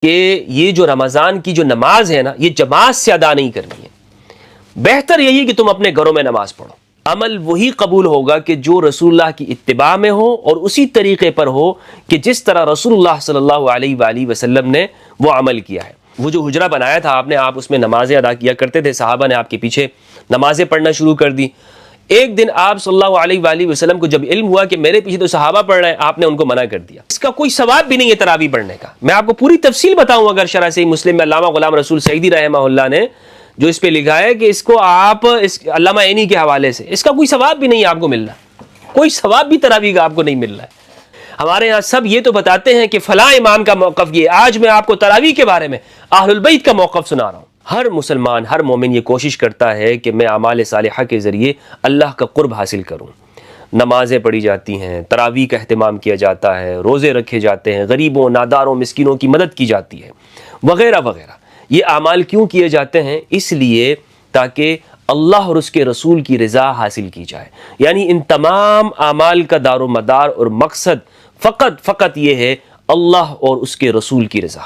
کہ یہ جو رمضان کی جو نماز ہے نا، یہ جماعت سے ادا نہیں کرنی ہے. بہتر یہی کہ تم اپنے گھروں میں نماز پڑھو. عمل وہی قبول ہوگا کہ جو رسول اللہ کی اتباع میں ہو اور اسی طریقے پر ہو کہ جس طرح رسول اللہ صلی اللہ علیہ وآلہ وسلم نے وہ عمل کیا ہے. وہ جو حجرہ بنایا تھا آپ اس میں نمازیں ادا کیا کرتے تھے، صحابہ نے آپ کے پیچھے نمازیں پڑھنا شروع کر دی. ایک دن آپ صلی اللہ علیہ وآلہ وسلم کو جب علم ہوا کہ میرے پیچھے تو صحابہ پڑھ رہے ہیں، آپ نے ان کو منع کر دیا. اس کا کوئی ثواب بھی نہیں ہے تراویح پڑھنے کا. میں آپ کو پوری تفصیل بتاؤں اگر شرح صحیح مسلم میں علامہ غلام رسول سعیدی رحمہ اللہ نے جو اس پہ لکھا ہے کہ اس کو آپ علامہ عینی کے حوالے سے، اس کا کوئی ثواب بھی نہیں آپ کو مل رہا، کوئی ثواب بھی تراویح کا آپ کو نہیں مل رہا ہے. ہمارے یہاں سب یہ تو بتاتے ہیں کہ فلاں امام کا موقف یہ. آج میں آپ کو تراویح کے بارے میں اہل البیت کا موقف سنا رہا ہوں. ہر مسلمان، ہر مومن یہ کوشش کرتا ہے کہ میں اعمال صالحہ کے ذریعے اللہ کا قرب حاصل کروں. نمازیں پڑھی جاتی ہیں، تراویح کا اہتمام کیا جاتا ہے، روزے رکھے جاتے ہیں، غریبوں، ناداروں، مسکینوں کی مدد کی جاتی ہے، وغیرہ وغیرہ. یہ اعمال کیوں کیے جاتے ہیں؟ اس لیے تاکہ اللہ اور اس کے رسول کی رضا حاصل کی جائے. یعنی ان تمام اعمال کا دار و مدار اور مقصد فقط یہ ہے اللہ اور اس کے رسول کی رضا.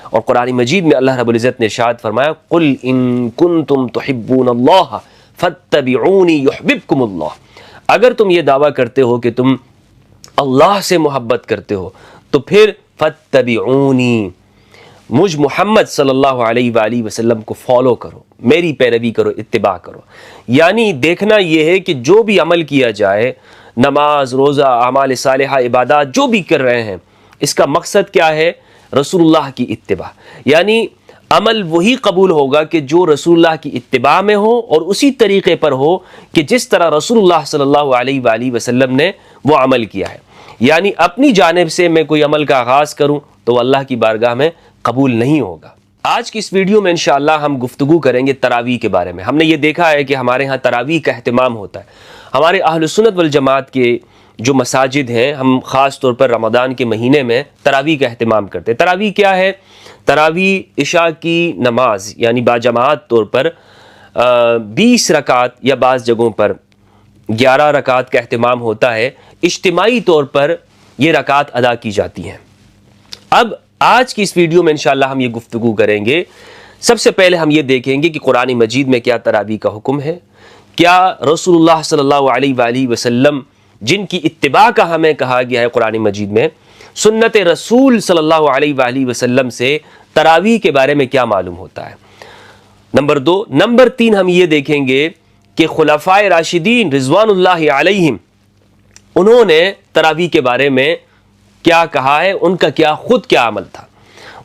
اور قرآن مجید میں اللہ رب العزت نے ارشاد فرمایا قل ان کنتم تحبون اللہ فاتبعونی یحببکم اللہ. اگر تم یہ دعویٰ کرتے ہو کہ تم اللہ سے محبت کرتے ہو تو پھر فاتبعونی، مجھ محمد صلی اللہ علیہ وآلہ وسلم کو فالو کرو، میری پیروی کرو، اتباع کرو. یعنی دیکھنا یہ ہے کہ جو بھی عمل کیا جائے، نماز، روزہ، اعمال صالحہ، عبادات جو بھی کر رہے ہیں، اس کا مقصد کیا ہے؟ رسول اللہ کی اتباع. یعنی عمل وہی قبول ہوگا کہ جو رسول اللہ کی اتباع میں ہو اور اسی طریقے پر ہو کہ جس طرح رسول اللہ صلی اللہ علیہ وآلہ وسلم نے وہ عمل کیا ہے. یعنی اپنی جانب سے میں کوئی عمل کا آغاز کروں تو اللہ کی بارگاہ میں قبول نہیں ہوگا. آج کی اس ویڈیو میں انشاءاللہ ہم گفتگو کریں گے تراویح کے بارے میں. ہم نے یہ دیکھا ہے کہ ہمارے ہاں تراویح کا اہتمام ہوتا ہے. ہمارے اہل سنت والجماعت کے جو مساجد ہیں، ہم خاص طور پر رمضان کے مہینے میں تراویح کا اہتمام کرتے ہیں. تراویح کیا ہے؟ تراویح عشاء کی نماز یعنی باجماعت طور پر 20 رکعت یا بعض جگہوں پر 11 رکعت کا اہتمام ہوتا ہے. اجتماعی طور پر یہ رکعت ادا کی جاتی ہیں. اب آج کی اس ویڈیو میں انشاءاللہ ہم یہ گفتگو کریں گے. سب سے پہلے ہم یہ دیکھیں گے کہ قرآن مجید میں کیا تراویح کا حکم ہے، کیا رسول اللہ صلی اللہ علیہ وآلہ وسلم جن کی اتباع کا ہمیں کہا گیا ہے قرآن مجید میں، سنت رسول صلی اللہ علیہ وآلہ وسلم سے تراویح کے بارے میں کیا معلوم ہوتا ہے. نمبر 2. نمبر 3 ہم یہ دیکھیں گے کہ خلفائے راشدین رضوان اللہ علیہم انہوں نے تراویح کے بارے میں کیا کہا ہے، ان کا خود کیا عمل تھا.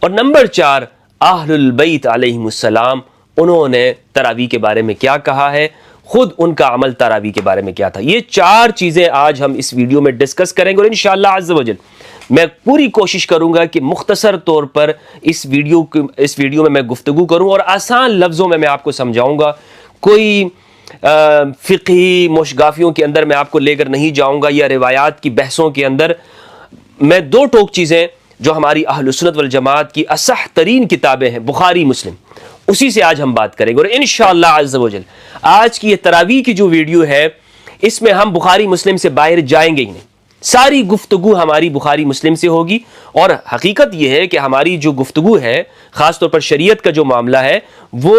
اور نمبر 4 اہل البیت علیہم السلام انہوں نے تراویح کے بارے میں کیا کہا ہے، خود ان کا عمل تراویح کے بارے میں کیا تھا. یہ 4 چیزیں آج ہم اس ویڈیو میں ڈسکس کریں گے. اور انشاءاللہ عز و جل میں پوری کوشش کروں گا کہ مختصر طور پر اس ویڈیو میں گفتگو کروں اور آسان لفظوں میں آپ کو سمجھاؤں گا. کوئی فقہی موشگافیوں کے اندر میں آپ کو لے کر نہیں جاؤں گا یا روایات کی بحثوں کے اندر. میں 2 ٹوک چیزیں جو ہماری اہل سنت والجماعت کی اصح ترین کتابیں ہیں، بخاری، مسلم، اسی سے آج ہم بات کریں گے. اور انشاءاللہ عز و جل آج کی یہ تراویح کی جو ویڈیو ہے اس میں ہم بخاری مسلم سے باہر جائیں گے ہی نہیں. ساری گفتگو ہماری بخاری مسلم سے ہوگی. اور حقیقت یہ ہے کہ ہماری جو گفتگو ہے خاص طور پر شریعت کا جو معاملہ ہے وہ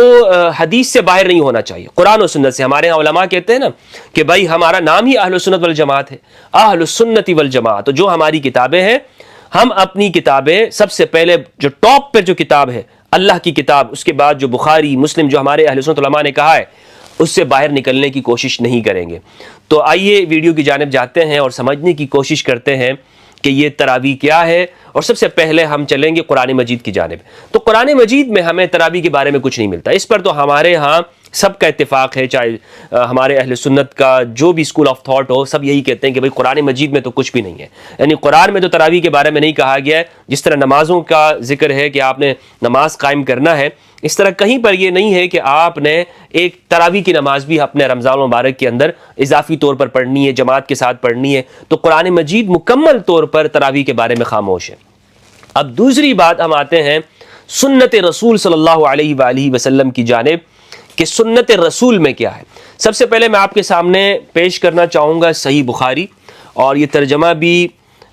حدیث سے باہر نہیں ہونا چاہیے، قرآن و سنت سے. ہمارے ہاں علماء کہتے ہیں نا کہ بھائی ہمارا نام ہی اہل سنت والجماعت ہے، اہل سنت والجماعت. تو جو ہماری کتابیں ہیں، ہم اپنی کتابیں سب سے پہلے جو ٹاپ پہ جو کتاب ہے اللہ کی کتاب، اس کے بعد جو بخاری مسلم جو ہمارے اہل سنت علماء نے کہا ہے اس سے باہر نکلنے کی کوشش نہیں کریں گے. تو آئیے ویڈیو کی جانب جاتے ہیں اور سمجھنے کی کوشش کرتے ہیں کہ یہ تراویح کیا ہے. اور سب سے پہلے ہم چلیں گے قرآن مجید کی جانب. تو قرآن مجید میں ہمیں تراویح کے بارے میں کچھ نہیں ملتا. اس پر تو ہمارے ہاں سب کا اتفاق ہے، چاہے ہمارے اہل سنت کا جو بھی اسکول آف تھاٹ ہو، سب یہی کہتے ہیں کہ بھئی قرآن مجید میں تو کچھ بھی نہیں ہے. یعنی قرآن میں تو تراویح کے بارے میں نہیں کہا گیا ہے. جس طرح نمازوں کا ذکر ہے کہ آپ نے نماز قائم کرنا ہے، اس طرح کہیں پر یہ نہیں ہے کہ آپ نے ایک تراویح کی نماز بھی اپنے رمضان المبارک کے اندر اضافی طور پر پڑھنی ہے، جماعت کے ساتھ پڑھنی ہے. تو قرآن مجید مکمل طور پر تراویح کے بارے میں خاموش ہے. اب دوسری بات ہم آتے ہیں سنت رسول صلی اللہ علیہ وآلہ وسلم کی جانب کہ سنت رسول میں کیا ہے. سب سے پہلے میں آپ کے سامنے پیش کرنا چاہوں گا صحیح بخاری، اور یہ ترجمہ بھی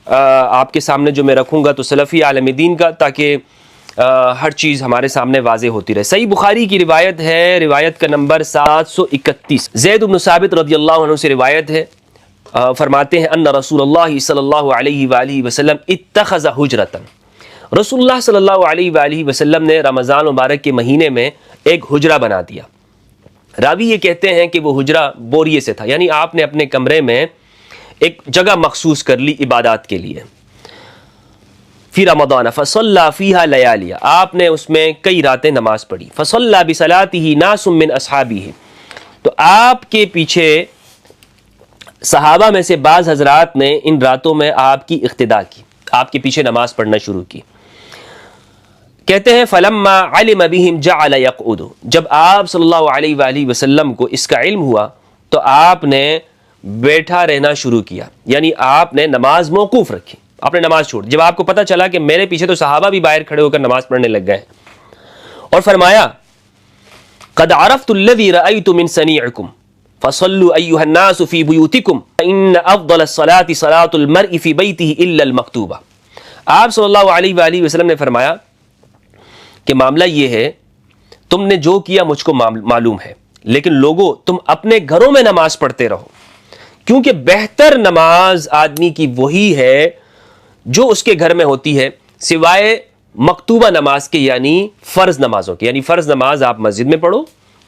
آپ کے سامنے جو میں رکھوں گا تو سلفی عالم دین کا، تاکہ ہر چیز ہمارے سامنے واضح ہوتی رہے. صحیح بخاری کی روایت ہے, روایت کا نمبر 731, زید بن ثابت رضی اللہ عنہ سے روایت ہے, فرماتے ہیں ان رسول اللہ صلی اللہ علیہ وآلہ وسلم اتخذ حجرتا, رسول اللہ صلی اللہ علیہ وآلہ وسلم نے رمضان مبارک کے مہینے میں ایک حجرہ بنا دیا. راوی یہ کہتے ہیں کہ وہ حجرہ بوریے سے تھا, یعنی آپ نے اپنے کمرے میں ایک جگہ مخصوص کر لی عبادات کے لیے. فی رمضان فصلی فیہا لیالیہ, آپ نے اس میں کئی راتیں نماز پڑھی. فصلی بصلاتہ ناس من اصحابہ, تو آپ کے پیچھے صحابہ میں سے بعض حضرات نے ان راتوں میں آپ کی اقتداء کی, آپ کے پیچھے نماز پڑھنا شروع کی. کہتے ہیں فلما علم بہم جعل یقعد, جب آپ صلی اللہ علیہ وآلہ وسلم کو اس کا علم ہوا تو آپ نے بیٹھا رہنا شروع کیا, یعنی آپ نے نماز موقوف رکھی, آپ نے نماز چھوڑ. جب آپ کو پتہ چلا کہ میرے پیچھے تو صحابہ بھی باہر کھڑے ہو کر نماز پڑھنے لگ گئے, اور فرمایا قد عرفت الذی رأیت من صنیعکم فصلوا ایھا الناس فی بیوتکم ان افضل الصلاة صلاة المرء فی بیتہ الا المکتوبہ. آپ صلی اللہ علیہ وآلہ وسلم نے فرمایا کہ معاملہ یہ ہے, تم نے جو کیا مجھ کو معلوم ہے, لیکن لوگوں تم اپنے گھروں میں نماز پڑھتے رہو, کیونکہ بہتر نماز آدمی کی وہی ہے جو اس کے گھر میں ہوتی ہے, سوائے مکتوبہ نماز کے یعنی فرض نمازوں کے. یعنی فرض نماز آپ مسجد میں پڑھو,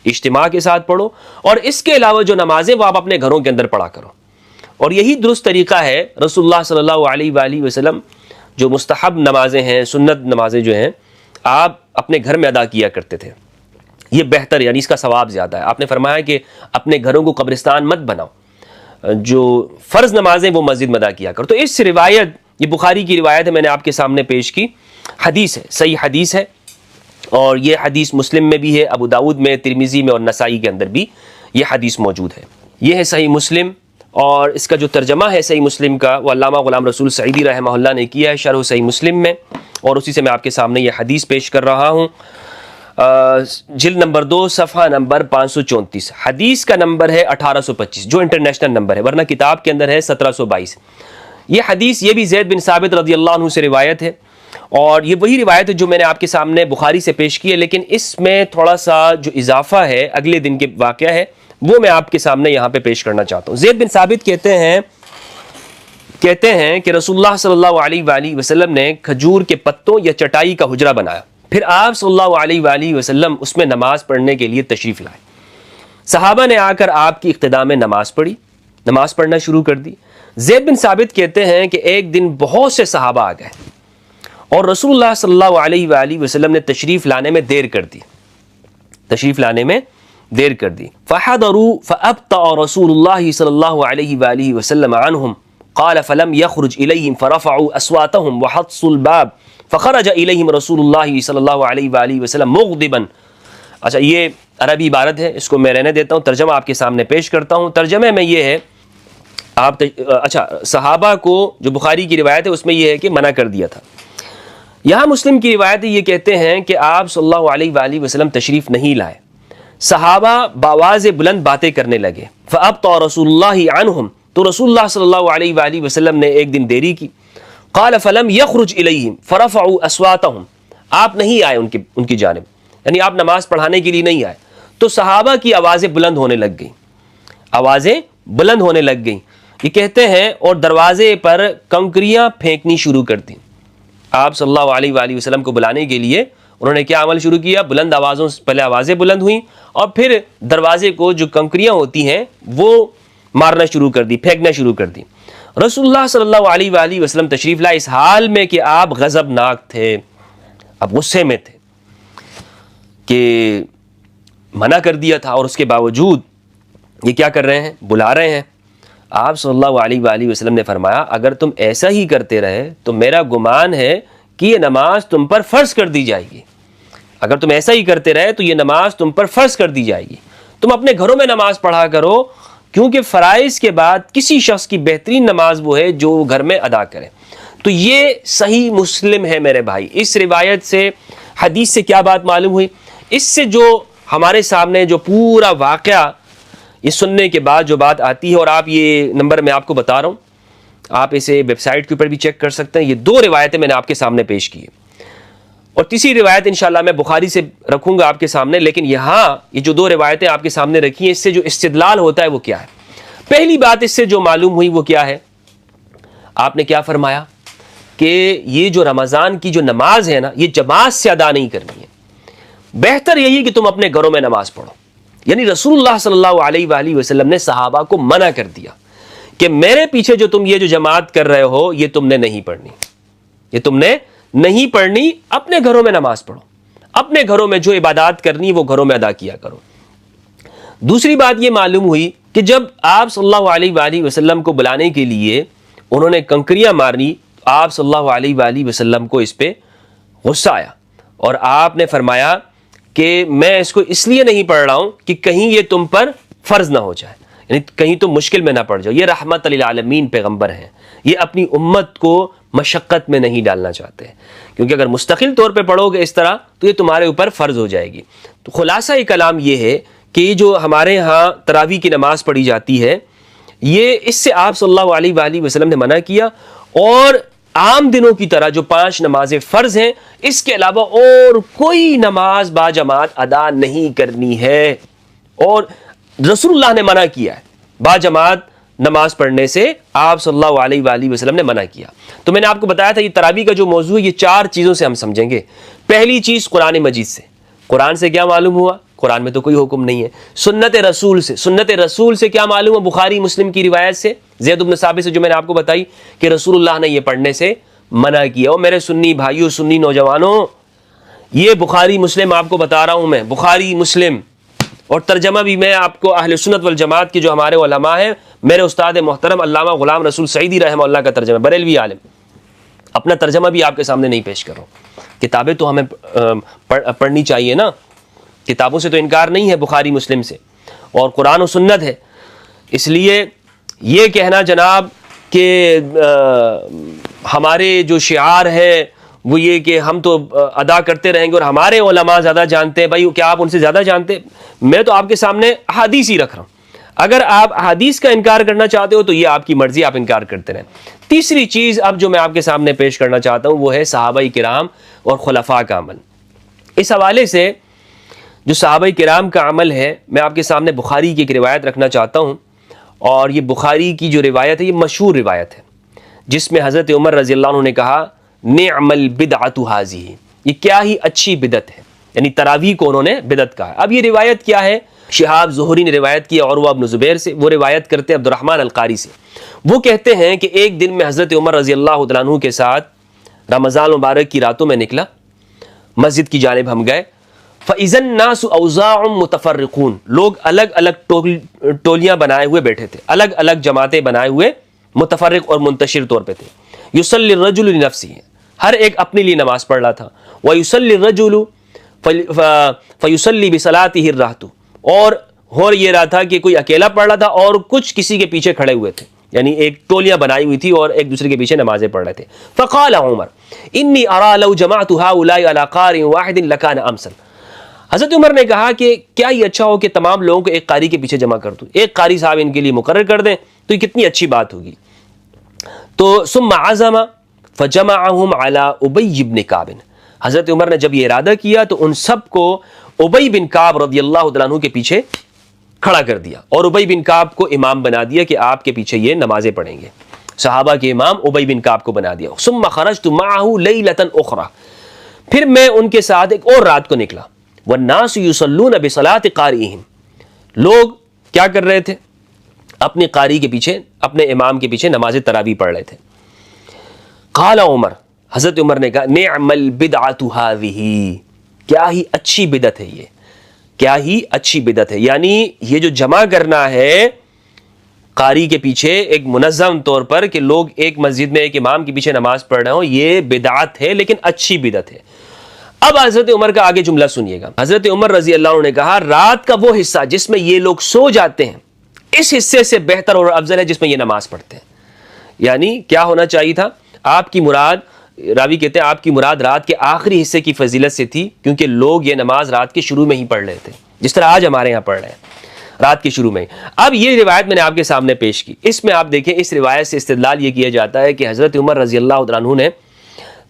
اجتماع کے ساتھ پڑھو, اور اس کے علاوہ جو نمازیں وہ آپ اپنے گھروں کے اندر پڑھا کرو. اور یہی درست طریقہ ہے. رسول اللہ صلی اللہ علیہ وآلہ وسلم جو مستحب نمازیں ہیں, سنت نمازیں جو ہیں, آپ اپنے گھر میں ادا کیا کرتے تھے. یہ بہتر, یعنی اس کا ثواب زیادہ ہے. آپ نے فرمایا کہ اپنے گھروں کو قبرستان مت بناؤ, جو فرض نمازیں وہ مسجد میں ادا کیا کرو. تو اس روایت, یہ بخاری کی روایت ہے, میں نے آپ کے سامنے پیش کی. حدیث ہے, صحیح حدیث ہے, اور یہ حدیث مسلم میں بھی ہے, ابو داؤد میں, ترمذی میں اور نسائی کے اندر بھی یہ حدیث موجود ہے. یہ ہے صحیح مسلم, اور اس کا جو ترجمہ ہے صحیح مسلم کا وہ علامہ غلام رسول سعیدی رحمہ اللہ نے کیا ہے شرح صحیح مسلم میں, اور اسی سے میں آپ کے سامنے یہ حدیث پیش کر رہا ہوں. جلد نمبر 2 صفحہ نمبر 534. حدیث کا نمبر ہے 1825, جو انٹرنیشنل نمبر ہے, ورنہ کتاب کے اندر ہے 1722. یہ حدیث, یہ بھی زید بن ثابت رضی اللہ عنہ سے روایت ہے, اور یہ وہی روایت ہے جو میں نے آپ کے سامنے بخاری سے پیش کی ہے, لیکن اس میں تھوڑا سا جو اضافہ ہے اگلے دن کے واقعہ ہے وہ میں آپ کے سامنے یہاں پہ پیش کرنا چاہتا ہوں. زید بن ثابت کہتے ہیں کہ رسول اللہ صلی اللہ علیہ وآلہ وسلم نے کھجور کے پتوں یا چٹائی کا حجرہ بنایا, پھر آپ صلی اللہ علیہ وآلہ وسلم اس میں نماز پڑھنے کے لیے تشریف لائے. صحابہ نے آ کر آپ کی اقتداء میں نماز پڑھنا شروع کر دی. زید بن ثابت کہتے ہیں کہ ایک دن بہت سے صحابہ آ گئے, اور رسول اللہ صلی اللہ علیہ وآلہ وسلم نے تشریف لانے میں دیر کر دی. فحضروا فابطأ رسول اللہ صلی اللہ علیہ وآلہ وسلم عنہم قال فلم يخرج إليهم فرفعوا أصواتهم وحطوا الباب فخرج إليهم رسول الله صلی اللہ علیہ وآلہ وسلم مغضبا. اچھا, یہ عربی عبارت ہے, اس کو میں رہنے دیتا ہوں, ترجمہ آپ کے سامنے پیش کرتا ہوں. ترجمے میں یہ ہے, اچھا صحابہ کو جو بخاری کی روایت ہے اس میں یہ ہے کہ منع کر دیا تھا. یہاں مسلم کی روایت یہ کہتے ہیں کہ آپ صلی اللہ علیہ وآلہ وسلم تشریف نہیں لائے, صحابہ بآواز بلند باتیں کرنے لگے. فأبطأ رسول اللہ عنہم, تو رسول اللہ صلی اللہ علیہ وآلہ وسلم نے ایک دن دیری کی. قال فلم یخرج الیہم فرفعوا اصواتہم, آپ نہیں آئے ان کی جانب, یعنی آپ نماز پڑھانے کے لیے نہیں آئے, تو صحابہ کی آوازیں بلند ہونے لگ گئیں. یہ کہتے ہیں اور دروازے پر کنکریاں پھینکنی شروع کر دیں. آپ صلی اللہ علیہ وآلہ وسلم کو بلانے کے لیے انہوں نے کیا عمل شروع کیا, بلند آوازوں سے پہلے آوازیں بلند ہوئیں, اور پھر دروازے کو جو کنکریاں ہوتی ہیں وہ مارنا شروع کر دی, پھینکنا شروع کر دی. رسول اللہ صلی اللہ علیہ وآلہ وسلم تشریف لائے اس حال میں کہ آپ غضبناک تھے, اب غصے میں تھے کہ منع کر دیا تھا, اور اس کے باوجود یہ کیا کر رہے ہیں, بلا رہے ہیں. آپ صلی اللہ علیہ وآلہ وسلم نے فرمایا اگر تم ایسا ہی کرتے رہے تو میرا گمان ہے کہ یہ نماز تم پر فرض کر دی جائے گی. اگر تم ایسا ہی کرتے رہے تو یہ نماز تم پر فرض کر دی جائے گی. تم اپنے گھروں میں نماز پڑھا کرو, کیونکہ فرائض کے بعد کسی شخص کی بہترین نماز وہ ہے جو گھر میں ادا کرے. تو یہ صحیح مسلم ہے میرے بھائی. اس روایت سے, حدیث سے کیا بات معلوم ہوئی, اس سے جو ہمارے سامنے جو پورا واقعہ یہ سننے کے بعد جو بات آتی ہے, اور آپ یہ نمبر میں آپ کو بتا رہا ہوں, آپ اسے ویب سائٹ کے اوپر بھی چیک کر سکتے ہیں. یہ 2 روایتیں میں نے آپ کے سامنے پیش کی ہیں. اور تیسری روایت انشاءاللہ میں بخاری سے رکھوں گا آپ کے سامنے، لیکن یہاں یہ جو 2 روایتیں آپ کے سامنے رکھی ہیں، اس سے جو استدلال ہوتا ہے وہ کیا ہے؟ پہلی بات اس سے جو معلوم ہوئی وہ کیا ہے؟ آپ نے کیا فرمایا کہ یہ جو رمضان کی جو نماز ہے نا، یہ جماعت سے ادا نہیں کرنی ہے، بہتر یہی کہ تم اپنے گھروں میں نماز پڑھو۔ یعنی رسول اللہ صلی اللہ علیہ وآلہ وسلم نے صحابہ کو منع کر دیا کہ میرے پیچھے جو تم یہ جو جماعت کر رہے ہو یہ تم نے نہیں پڑھنی، یہ تم نے نہیں پڑھنی، اپنے گھروں میں نماز پڑھو، اپنے گھروں میں جو عبادات کرنی وہ گھروں میں ادا کیا کرو۔ دوسری بات یہ معلوم ہوئی کہ جب آپ صلی اللہ علیہ وآلہ وسلم کو بلانے کے لیے انہوں نے کنکریاں مارنی، آپ صلی اللہ علیہ وآلہ وسلم کو اس پہ غصہ آیا اور آپ نے فرمایا کہ میں اس کو اس لیے نہیں پڑھ رہا ہوں کہ کہیں یہ تم پر فرض نہ ہو جائے، یعنی کہیں تم مشکل میں نہ پڑ جاؤ۔ یہ رحمت للعالمین پیغمبر ہیں، یہ اپنی امت کو مشقت میں نہیں ڈالنا چاہتے، کیونکہ اگر مستقل طور پہ پڑھو گے اس طرح تو یہ تمہارے اوپر فرض ہو جائے گی۔ تو خلاصہ کلام یہ ہے کہ یہ جو ہمارے ہاں تراویح کی نماز پڑھی جاتی ہے، یہ اس سے آپ صلی اللہ علیہ وآلہ وسلم نے منع کیا، اور عام دنوں کی طرح جو 5 نمازیں فرض ہیں، اس کے علاوہ اور کوئی نماز با جماعت ادا نہیں کرنی ہے، اور رسول اللہ نے منع کیا ہے با جماعت نماز پڑھنے سے، آپ صلی اللہ علیہ وآلہ وسلم نے منع کیا۔ تو میں نے آپ کو بتایا تھا یہ تراویح کا جو موضوع ہے، یہ 4 چیزوں سے ہم سمجھیں گے۔ پہلی چیز قرآن مجید سے، قرآن سے کیا معلوم ہوا؟ قرآن میں تو کوئی حکم نہیں ہے۔ سنت رسول سے، سنت رسول سے کیا معلوم ہے؟ بخاری مسلم کی روایت سے، زید بن ثابت سے، جو میں نے آپ کو بتائی کہ رسول اللہ نے یہ پڑھنے سے منع کیا۔ اور میرے سنی بھائیوں، سنی نوجوانوں، یہ بخاری مسلم آپ کو بتا رہا ہوں میں، بخاری مسلم، اور ترجمہ بھی میں آپ کو اہل سنت والجماعت کے جو ہمارے علماء ہیں، میرے استاد محترم علامہ غلام رسول سعیدی رحمہ اللہ کا ترجمہ، بریلوی عالم، اپنا ترجمہ بھی آپ کے سامنے نہیں پیش کر رہا ہوں۔ کتابیں تو ہمیں پڑھنی چاہیے نا، کتابوں سے تو انکار نہیں ہے، بخاری مسلم سے، اور قرآن و سنت ہے۔ اس لیے یہ کہنا جناب کہ ہمارے جو شعار ہے وہ یہ کہ ہم تو ادا کرتے رہیں گے اور ہمارے علماء زیادہ جانتے ہیں، بھائی کیا آپ ان سے زیادہ جانتے؟ میں تو آپ کے سامنے احادیث ہی رکھ رہا ہوں۔ اگر آپ احادیث کا انکار کرنا چاہتے ہو تو یہ آپ کی مرضی، آپ انکار کرتے رہیں۔ تیسری چیز اب جو میں آپ کے سامنے پیش کرنا چاہتا ہوں وہ ہے صحابہ کرام اور خلفاء کا عمل۔ اس حوالے سے جو صحابہ کرام کا عمل ہے، میں آپ کے سامنے بخاری کی ایک روایت رکھنا چاہتا ہوں، اور یہ بخاری کی جو روایت ہے یہ مشہور روایت ہے، جس میں حضرت عمر رضی اللہ عنہ نے کہا نعم البدعۃ ھذہ، یہ کیا ہی اچھی بدعت ہے، یعنی تراویح کو انہوں نے بدعت کہا۔ اب یہ روایت کیا ہے؟ شہاب زہری نے روایت کی عروہ بن زبیر سے، وہ روایت کرتے ہیں عبد الرحمن القاری سے۔ وہ کہتے ہیں کہ ایک دن میں حضرت عمر رضی اللہ تعالیٰ عنہ کے ساتھ رمضان مبارک کی راتوں میں نکلا، مسجد کی جانب ہم گئے، فَإِذَا النَّاسُ أَوْزَاعٌ مُتَفَرِّقُونَ، لوگ الگ الگ ٹولیاں بنائے ہوئے بیٹھے تھے، الگ الگ جماعتیں بنائے ہوئے متفرق اور منتشر طور پہ تھے۔ يُصَلِّي الرَّجُلُ لِنَفْسِهِ، ہر ایک اپنے لیے نماز پڑھ رہا تھا، وَيُصَلِّي الرَّجُلُ فَيُصَلِّي بِصَلَاتِهِ الرَّهْطُ، اور ہو یہ رہا تھا کہ کوئی اکیلا پڑھ رہا تھا اور کچھ کسی کے پیچھے کھڑے ہوئے تھے، یعنی ایک ٹولیاں بنائی ہوئی تھی اور ایک دوسرے کے پیچھے نمازیں پڑھ رہے تھے۔ فقال عمر انی ارى لو جمعت هؤلاء على قارئ واحد لكان امثل، حضرت عمر نے کہا کہ کیا یہ اچھا ہو کہ تمام لوگوں کو ایک قاری کے پیچھے جمع کر دوں، ایک قاری صاحب ان کے لیے مقرر کر دیں تو یہ کتنی اچھی بات ہوگی۔ تو ثم عزم فجمعهم على ابی بن کعب، حضرت عمر نے جب یہ ارادہ کیا تو ان سب کو ابی بن کعب رضی اللہ تعالیٰ عنہ کے پیچھے کھڑا کر دیا، اور ابی بن کعب کو امام بنا دیا کہ آپ کے پیچھے یہ نمازیں پڑھیں گے، صحابہ کے امام ابی بن کعب کو بنا دیا۔ ثم خرجت معه لیلۃ اخرى، پھر میں ان کے ساتھ ایک اور رات کو نکلا، والناس یصلون بصلاۃ قارئہم، لوگ کیا کر رہے تھے؟ اپنے قاری کے پیچھے، اپنے امام کے پیچھے نماز تراویح پڑھ رہے تھے۔ قال عمر، حضرت عمر نے کہا نعم البدعۃ ھذہ، کیا ہی اچھی بدعت ہے یہ، کیا ہی اچھی بدعت ہے، یعنی یہ جو جمع کرنا ہے قاری کے پیچھے ایک منظم طور پر کہ لوگ ایک مسجد میں ایک امام کے پیچھے نماز پڑھ رہے ہوں، یہ بدعت ہے، لیکن اچھی بدعت ہے۔ اب حضرت عمر کا آگے جملہ سنیے گا۔ حضرت عمر رضی اللہ عنہ نے کہا رات کا وہ حصہ جس میں یہ لوگ سو جاتے ہیں، اس حصے سے بہتر اور افضل ہے جس میں یہ نماز پڑھتے ہیں۔ یعنی کیا ہونا چاہیے تھا؟ آپ کی مراد، راوی کہتے ہیں آپ کی مراد رات کے آخری حصے کی فضیلت سے تھی، کیونکہ لوگ یہ نماز رات کے شروع میں ہی پڑھ رہے تھے، جس طرح آج ہمارے یہاں پڑھ رہے ہیں رات کے شروع میں ہی۔ اب یہ روایت میں نے آپ کے سامنے پیش کی، اس میں آپ دیکھیں اس روایت سے استدلال یہ کیا جاتا ہے کہ حضرت عمر رضی اللہ عنہ نے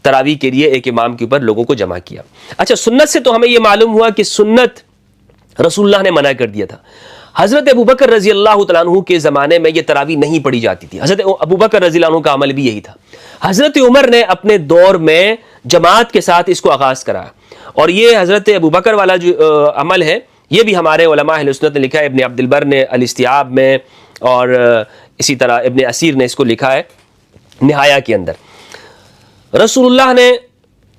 تراویح کے لیے ایک امام کے اوپر لوگوں کو جمع کیا. اچھا, سنت سے تو ہمیں یہ معلوم ہوا کہ سنت رسول اللہ نے منع کر دیا تھا. حضرت ابوبکر رضی اللہ تعالیٰ عنہ کے زمانے میں یہ تراویح نہیں پڑھی جاتی تھی. حضرت ابوبکر رضی اللہ عنہ کا عمل بھی یہی تھا. حضرت عمر نے اپنے دور میں جماعت کے ساتھ اس کو آغاز کرایا, اور یہ حضرت ابوبکر والا جو عمل ہے یہ بھی ہمارے علماء اہل سنت نے لکھا ہے. ابن عبد البر نے الاستیاب میں, اور اسی طرح ابن اسیر نے اس کو لکھا ہے نہایہ کے اندر. رسول اللہ نے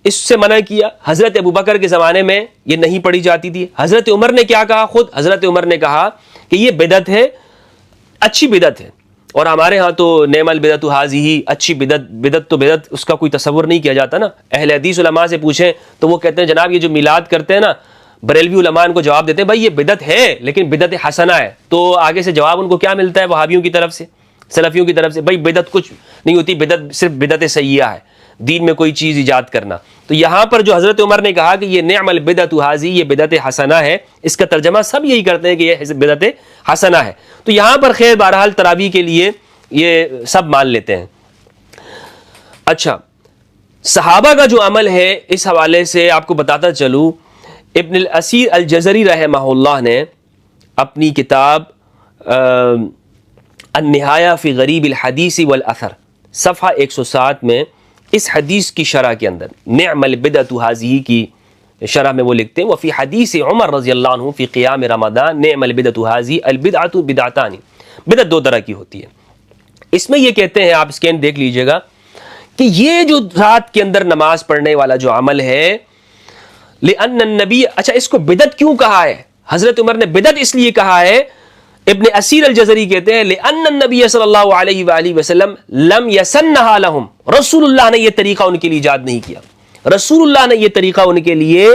اس سے منع کیا. حضرت ابوبکر کے زمانے میں یہ نہیں پڑھی جاتی تھی. حضرت عمر نے کیا کہا؟ خود حضرت عمر نے کہا کہ یہ بدعت ہے, اچھی بدعت ہے. اور ہمارے ہاں تو نعم البدعۃ ھذہ, اچھی بدعت تو بدعت اس کا کوئی تصور نہیں کیا جاتا نا. اہل حدیث علماء سے پوچھیں تو وہ کہتے ہیں جناب یہ جو میلاد کرتے ہیں نا, بریلوی علماء ان کو جواب دیتے ہیں بھائی یہ بدعت ہے لیکن بدعت حسنہ ہے. تو آگے سے جواب ان کو کیا ملتا ہے وہابیوں کی طرف سے, سلفیوں کی طرف سے, بھائی بدعت کچھ نہیں ہوتی, بدعت صرف بدعت سیئہ ہے, دین میں کوئی چیز ایجاد کرنا. تو یہاں پر جو حضرت عمر نے کہا کہ یہ نعم البدعۃ ھذہ, یہ بدعت حسنہ ہے, اس کا ترجمہ سب یہی کرتے ہیں کہ یہ بدعت حسنہ ہے. تو یہاں پر خیر بہرحال تراویح کے لیے یہ سب مان لیتے ہیں. اچھا, صحابہ کا جو عمل ہے اس حوالے سے آپ کو بتاتا چلوں, ابن الاسیر الجزری رحمہ اللہ نے اپنی کتاب النہایہ فی غریب الحدیث والاثر صفحہ 107 میں اس حدیث کی شرح کے اندر نعم البدعۃ ھذہ کی شرح میں وہ لکھتے ہیں وفی حدیث عمر رضی اللہ عنہ فی قیام رمضان نعم البدعۃ ھذہ البدعۃ بدعتان. بدعت دو طرح کی ہوتی ہے. اس میں یہ کہتے ہیں, آپ اسکین دیکھ لیجئے گا, کہ یہ جو رات کے اندر نماز پڑھنے والا جو عمل ہے لأن النبی, اچھا اس کو بدعت کیوں کہا ہے؟ حضرت عمر نے بدعت اس لیے کہا ہے, ابن اسیر الجزری کہتے ہیں لأن النبی صلی اللہ علیہ وآلہ وسلم لم یسنھا لہم, رسول اللہ نے یہ طریقہ ان کے لیے ایجاد نہیں کیا, رسول اللہ نے یہ طریقہ ان کے لیے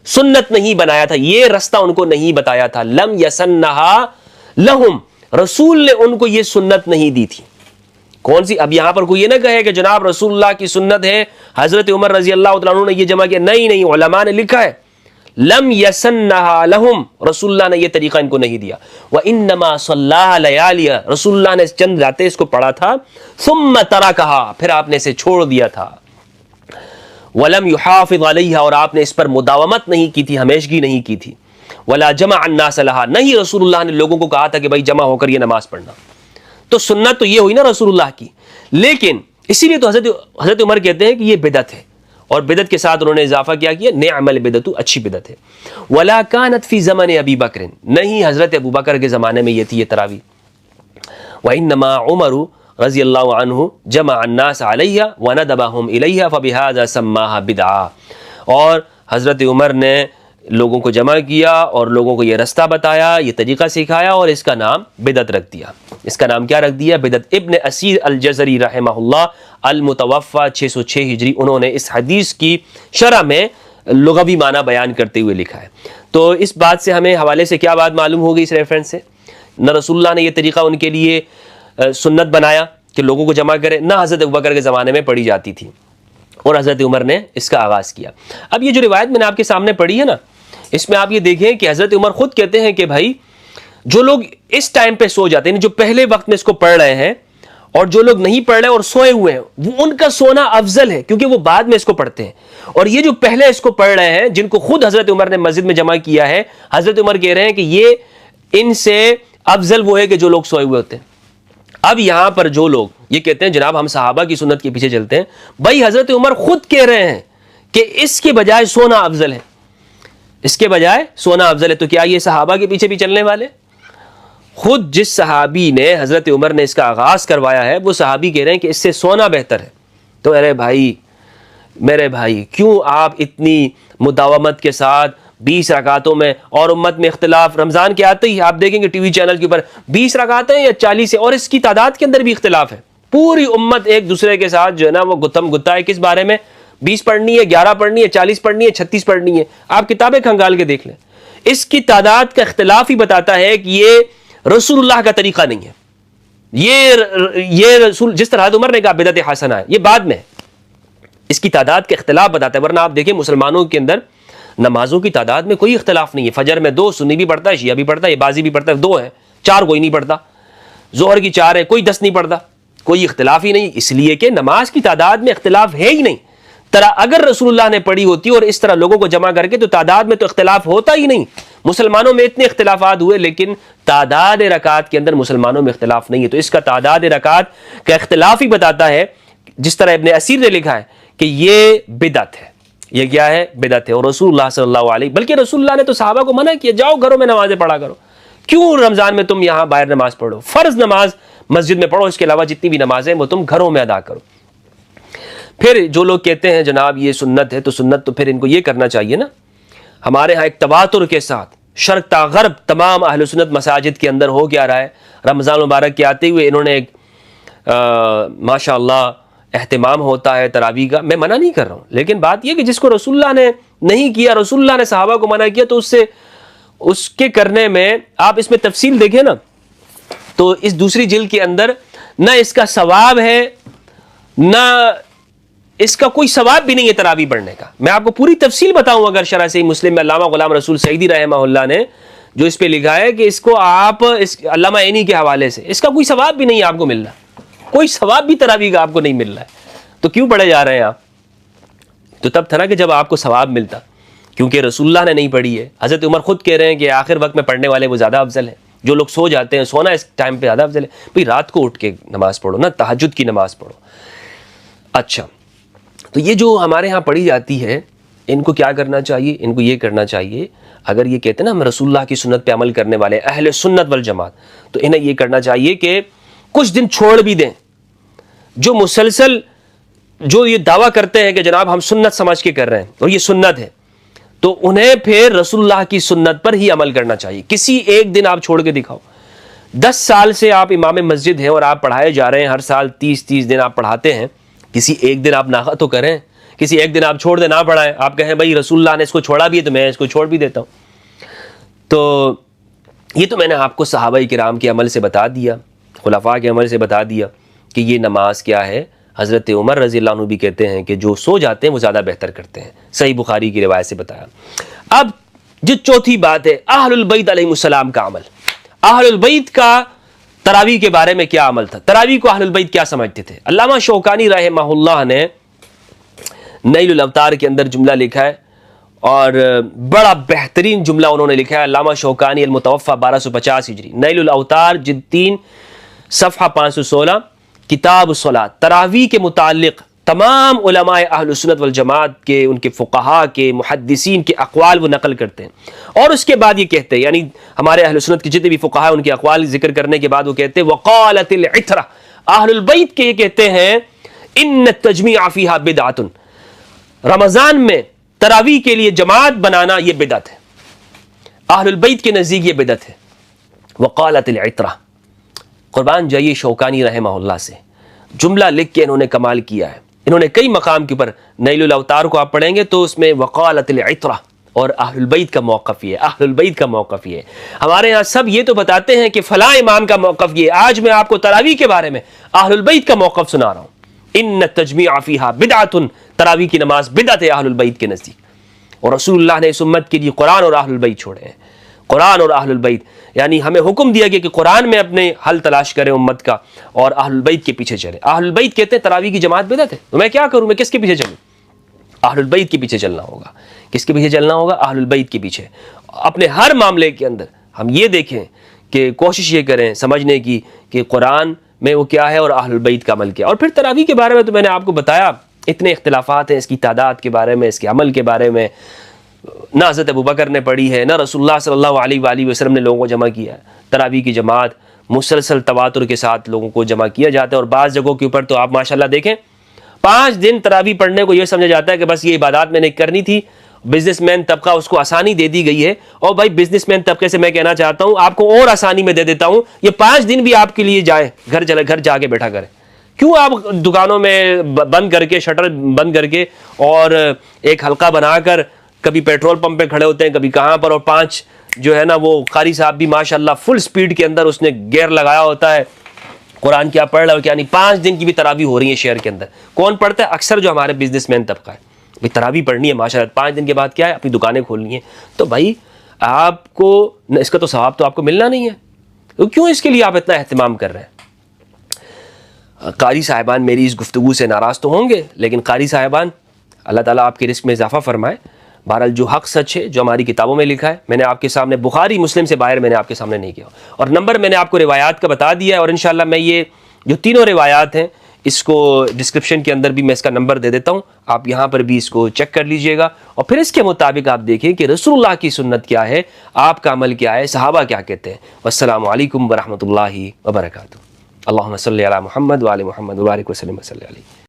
سنت نہیں بنایا تھا, یہ رستہ ان کو نہیں بتایا تھا. لم یسنھا لہم, رسول نے ان کو یہ سنت نہیں دی تھی. کون سی؟ اب یہاں پر کوئی یہ نہ کہے کہ جناب رسول اللہ کی سنت ہے, حضرت عمر رضی اللہ تعالیٰ عنہ نے یہ جمع کیا. نہیں نہیں, علماء نے لکھا ہے لم یسنھا لہم, رسول اللہ نے یہ طریقہ ان کو نہیں دیا. وانما صلاها لیالی, رسول اللہ نے چند راتیں اس کو پڑھا تھا. ثم ترکھا, پھر آپ نے اسے چھوڑ دیا تھا. ولم یحافظ علیہا, اور آپ نے اس پر مداومت نہیں کی تھی, ہمیشگی نہیں کی تھی. ولا جمع الناس لہا, نہیں رسول اللہ نے لوگوں کو کہا تھا کہ بھائی جمع ہو کر یہ نماز پڑھنا. تو سنت تو یہ ہوئی نا رسول اللہ کی, لیکن اسی لیے تو حضرت عمر کہتے ہیں کہ یہ بدعت ہے, اور بدعت کے ساتھ انہوں نے اضافہ کیا نعم البدعۃ, اچھی بدعت ہے. ولا کانت فی زمن ابی بکر, نہیں حضرت ابوبکر کے زمانے میں یہ تھی یہ تراویح. وانما عمر رضی اللہ عنہ جمع الناس علیہا وندبہم الیہا فبہذا سماہا بدعہ, اور حضرت عمر نے لوگوں کو جمع کیا اور لوگوں کو یہ رستہ بتایا, یہ طریقہ سکھایا, اور اس کا نام بدعت رکھ دیا. اس کا نام کیا رکھ دیا؟ بدعت. ابن اسیر الجزری رحمہ اللہ المتوفى 606 ہجری, انہوں نے اس حدیث کی شرح میں لغوی معنی بیان کرتے ہوئے لکھا ہے. تو اس بات سے ہمیں حوالے سے کیا بات معلوم ہوگی اس ریفرنس سے؟ نہ رسول اللہ نے یہ طریقہ ان کے لیے سنت بنایا کہ لوگوں کو جمع کرے, نہ حضرت ابوبکر کے زمانے میں پڑھی جاتی تھی, اور حضرت عمر نے اس کا آغاز کیا. اب یہ جو روایت میں نے آپ کے سامنے پڑھی ہے نا, اس میں آپ یہ دیکھیں کہ حضرت عمر خود کہتے ہیں کہ بھائی جو لوگ اس ٹائم پہ سو جاتے ہیں, جو پہلے وقت میں اس کو پڑھ رہے ہیں, اور جو لوگ نہیں پڑھ رہے اور سوئے ہوئے ہیں, وہ ان کا سونا افضل ہے کیونکہ وہ بعد میں اس کو پڑھتے ہیں. اور یہ جو پہلے اس کو پڑھ رہے ہیں, جن کو خود حضرت عمر نے مسجد میں جمع کیا ہے, حضرت عمر کہہ رہے ہیں کہ یہ ان سے افضل وہ ہے کہ جو لوگ سوئے ہوئے ہوتے ہیں. اب یہاں پر جو لوگ یہ کہتے ہیں جناب ہم صحابہ کی سنت کے پیچھے چلتے ہیں, بھائی حضرت عمر خود کہہ رہے ہیں کہ اس کے بجائے سونا افضل ہے, اس کے بجائے سونا افضل ہے. تو کیا یہ صحابہ کے پیچھے بھی چلنے والے؟ خود جس صحابی نے حضرت عمر نے اس کا آغاز کروایا ہے, وہ صحابی کہہ رہے ہیں کہ اس سے سونا بہتر ہے. تو ارے بھائی, میرے بھائی, کیوں آپ اتنی مداومت کے ساتھ 20 رکعتوں میں, اور امت میں اختلاف, رمضان کے آتے ہی آپ دیکھیں گے ٹی وی چینل کے اوپر 20 رکعتیں یا 40 ہے, اور اس کی تعداد کے اندر بھی اختلاف ہے. پوری امت ایک دوسرے کے ساتھ جو ہے نا وہ گتم گتا ہے کس بارے میں, 20 پڑھنی ہے, 11 پڑھنی ہے, 40 پڑھنی ہے, 36 پڑھنی ہے. آپ کتابیں کھنگال کے دیکھ لیں, اس کی تعداد کا اختلاف ہی بتاتا ہے کہ یہ رسول اللہ کا طریقہ نہیں ہے. یہ رسول جس طرح عمر نے کہا بدعت حسنہ ہے, یہ بعد میں اس کی تعداد کا اختلاف بتاتا ہے. ورنہ آپ دیکھیں مسلمانوں کے اندر نمازوں کی تعداد میں کوئی اختلاف نہیں ہے. فجر میں 2, سنی بھی پڑھتا ہے, شیعہ بھی پڑھتا ہے, یہ بازی بھی پڑھتا ہے, 2 ہیں, 4 کوئی نہیں پڑھتا. ظہر کی 4 ہے, کوئی 10 نہیں پڑھتا, کوئی اختلاف ہی نہیں, اس لیے کہ نماز کی تعداد میں اختلاف ہے ہی نہیں. اگر رسول اللہ نے پڑھی ہوتی اور اس طرح لوگوں کو جمع کر کے تو تعداد میں تو اختلاف ہوتا ہی نہیں. مسلمانوں میں اتنے اختلافات ہوئے لیکن تعداد رکعات کے اندر مسلمانوں میں اختلاف نہیں ہے. تو اس کا تعداد رکعات کا اختلاف ہی بتاتا ہے, جس طرح ابن اسیر نے لکھا ہے کہ یہ بدعت ہے. یہ کیا ہے؟ بدعت ہے. اور رسول اللہ صلی اللہ علیہ, بلکہ رسول اللہ نے تو صحابہ کو منع کیا, جاؤ گھروں میں نمازیں پڑھا کرو, کیوں رمضان میں تم یہاں باہر نماز پڑھو؟ فرض نماز مسجد میں پڑھو, اس کے علاوہ جتنی بھی نمازیں وہ تم گھروں میں ادا کرو. پھر جو لوگ کہتے ہیں جناب یہ سنت ہے, تو سنت تو پھر ان کو یہ کرنا چاہیے نا, ہمارے ہاں ایک تواتر کے ساتھ شرق تا غرب تمام اہل سنت مساجد کے اندر ہو کیا رہا ہے, رمضان مبارک کے آتے ہوئے انہوں نے ایک ماشاء اللہ اہتمام ہوتا ہے تراویح کا. میں منع نہیں کر رہا ہوں, لیکن بات یہ کہ جس کو رسول اللہ نے نہیں کیا, رسول اللہ نے صحابہ کو منع کیا, تو اس کے کرنے میں آپ اس میں تفصیل دیکھیں نا, تو اس دوسری جلد کے اندر نہ اس کا ثواب ہے, نہ اس کا کوئی ثواب بھی نہیں ہے تراویح پڑھنے کا. میں آپ کو پوری تفصیل بتاؤں اگر شرح صحیح مسلم میں علامہ غلام رسول سعیدی رحمہ اللہ نے جو اس پہ لکھا ہے کہ اس کو آپ علامہ عینی کے حوالے سے, اس کا کوئی ثواب بھی نہیں آپ کو مل رہا, کوئی ثواب بھی تراویح کا آپ کو نہیں مل رہا ہے, تو کیوں پڑھے جا رہے ہیں آپ؟ تو تب تھا نا کہ جب آپ کو ثواب ملتا, کیونکہ رسول اللہ نے نہیں پڑھی ہے. حضرت عمر خود کہہ رہے ہیں کہ آخر وقت میں پڑھنے والے وہ زیادہ افضل ہیں. جو لوگ سو جاتے ہیں, سونا اس ٹائم پہ زیادہ افضل ہے. بھئی رات کو اٹھ کے نماز پڑھو نا, تہجد کی نماز پڑھو. اچھا, تو یہ جو ہمارے ہاں پڑھی جاتی ہے, ان کو کیا کرنا چاہیے؟ ان کو یہ کرنا چاہیے, اگر یہ کہتے ہیں نا ہم رسول اللہ کی سنت پہ عمل کرنے والے اہل سنت والجماعت, تو انہیں یہ کرنا چاہیے کہ کچھ دن چھوڑ بھی دیں. جو مسلسل جو یہ دعویٰ کرتے ہیں کہ جناب ہم سنت سمجھ کے کر رہے ہیں اور یہ سنت ہے, تو انہیں پھر رسول اللہ کی سنت پر ہی عمل کرنا چاہیے. کسی ایک دن آپ چھوڑ کے دکھاؤ. 10 سال سے آپ امام مسجد ہیں اور آپ پڑھائے جا رہے ہیں, ہر سال 30 دن آپ پڑھاتے ہیں, کسی ایک دن آپ ناغہ تو کریں, کسی ایک دن آپ چھوڑ دیں, نہ پڑھائیں. آپ کہیں بھائی رسول اللہ نے اس کو چھوڑا بھی ہے تو میں اس کو چھوڑ بھی دیتا ہوں. تو یہ تو میں نے آپ کو صحابہ کرام کے عمل سے بتا دیا, خلفاء کے عمل سے بتا دیا کہ یہ نماز کیا ہے. حضرت عمر رضی اللہ عنہ بھی کہتے ہیں کہ جو سو جاتے ہیں وہ زیادہ بہتر کرتے ہیں, صحیح بخاری کی روایت سے بتایا. اب جو چوتھی بات ہے اہل البیت علیہ السلام کا عمل. اہل البیت کا تراویح کے بارے میں کیا عمل تھا؟ تراویح کو اہل البیت کیا سمجھتے تھے؟ علامہ شوکانی رحمہ اللہ نے نیل الاوتار کے اندر جملہ لکھا ہے, اور بڑا بہترین جملہ انہوں نے لکھا ہے. علامہ شوکانی المتوفى 1250 ہجری, نیل الاوتار جلد 3 صفحہ 516, کتاب الصلاۃ. تراویح کے متعلق تمام علماء اہل سنت والجماعت کے, ان کے فقہاء کے, محدثین کے اقوال وہ نقل کرتے ہیں, اور اس کے بعد یہ کہتے ہیں, یعنی ہمارے اہل سنت کے جتنے بھی فقہاء ان کے اقوال ذکر کرنے کے بعد وہ کہتے ہیں وقالت العترہ, اہل البیت کے یہ کہتے ہیں ان التجمیع فیہا بدعۃ, رمضان میں تراویح کے لیے جماعت بنانا یہ بدعت ہے. اہل البیت کے نزدیک یہ بدعت ہے. وقالت العترہ, قربان جائیے شوکانی رحمہ اللہ سے, جملہ لکھ کے انہوں نے کمال کیا ہے. انہوں نے کئی مقام کے اوپر, نیل الاوتار کو آپ پڑھیں گے تو اس میں وقالت العترہ, اور اہل البیت کا موقف یہ ہے, اہل البیت کا موقف یہ ہے. ہمارے ہاں سب یہ تو بتاتے ہیں کہ فلاں امام کا موقف یہ ہے. آج میں آپ کو تراویح کے بارے میں اہل البیت کا موقف سنا رہا ہوں. ان التجمیع فیہا بدعۃ, تراویح کی نماز بدعت ہے اہل البیت کے نزدیک. اور رسول اللہ نے اس امت کے لیے قرآن اور اہل البیت چھوڑے ہیں. قرآن اور اہل البیت, یعنی ہمیں حکم دیا گیا کہ قرآن میں اپنے حل تلاش کریں امت کا, اور اہل البیت کے پیچھے چلیں. اہل البیت کہتے ہیں تراویح کی جماعت بدعت ہے, تو میں کیا کروں, میں کس کے پیچھے چلوں؟ اہل البیت کے پیچھے چلنا ہوگا. کس کے پیچھے چلنا ہوگا؟ اہل البیت کے پیچھے. اپنے ہر معاملے کے اندر ہم یہ دیکھیں کہ کوشش یہ کریں سمجھنے کی کہ قرآن میں وہ کیا ہے اور اہل البیت کا عمل کیا. اور پھر تراویح کے بارے میں تو میں نے آپ کو بتایا, اتنے اختلافات ہیں اس کی تعداد کے بارے میں, اس کے عمل کے بارے میں. نہ حضرت ابوبکر نے پڑھی ہے, نہ رسول اللہ صلی اللہ علیہ وآلہ وسلم نے لوگوں کو جمع کیا ہے. تراویح کی جماعت مسلسل تواتر کے ساتھ لوگوں کو جمع کیا جاتا ہے, اور بعض جگہوں کے اوپر تو آپ ماشاءاللہ دیکھیں 5 دن تراویح پڑھنے کو یہ سمجھا جاتا ہے کہ بس یہ عبادات میں نے کرنی تھی. بزنس مین طبقہ اس کو آسانی دے دی گئی ہے, اور بھائی بزنس مین طبقے سے میں کہنا چاہتا ہوں آپ کو اور آسانی میں دے دیتا ہوں, یہ 5 دن بھی آپ کے لیے جائیں, گھر جا کے بیٹھا کریں. کیوں آپ دکانوں میں بند کر کے, شٹر بند کر کے, اور ایک حلقہ بنا کر کبھی پیٹرول پمپ پہ کھڑے ہوتے ہیں, کبھی کہاں پر, اور 5 جو ہے نا وہ قاری صاحب بھی ماشاءاللہ فل سپیڈ کے اندر اس نے گیئر لگایا ہوتا ہے, قرآن کیا پڑھ رہا ہے, یعنی 5 دن کی بھی تراویح ہو رہی ہے شہر کے اندر. کون پڑھتا ہے؟ اکثر جو ہمارے بزنس مین طبقہ ہے. بھائی تراویح پڑھنی ہے ماشاءاللہ, 5 دن کے بعد کیا ہے, اپنی دکانیں کھولنی ہیں. تو بھائی آپ کو اس کا تو ثواب تو آپ کو ملنا نہیں ہے, تو کیوں اس کے لیے آپ اتنا اہتمام کر رہے ہیں؟ قاری صاحبان میری اس گفتگو سے ناراض تو ہوں گے, لیکن قاری صاحبان اللہ تعالیٰ آپ کے رزق میں اضافہ فرمائے. بہرحال جو حق سچ ہے، جو ہماری کتابوں میں لکھا ہے، میں نے آپ کے سامنے بخاری مسلم سے باہر میں نے آپ کے سامنے نہیں کیا، اور نمبر میں نے آپ کو روایات کا بتا دیا ہے، اور انشاءاللہ میں یہ جو تینوں روایات ہیں اس کو ڈسکرپشن کے اندر بھی میں اس کا نمبر دے دیتا ہوں، آپ یہاں پر بھی اس کو چیک کر لیجئے گا، اور پھر اس کے مطابق آپ دیکھیں کہ رسول اللہ کی سنت کیا ہے، آپ کا عمل کیا ہے، صحابہ کیا کہتے ہیں. والسلام علیکم ورحمۃ اللہ وبرکاتہ. اللہم صلی علی محمد وعلی محمد وبارک وسلم وصلی علیہ.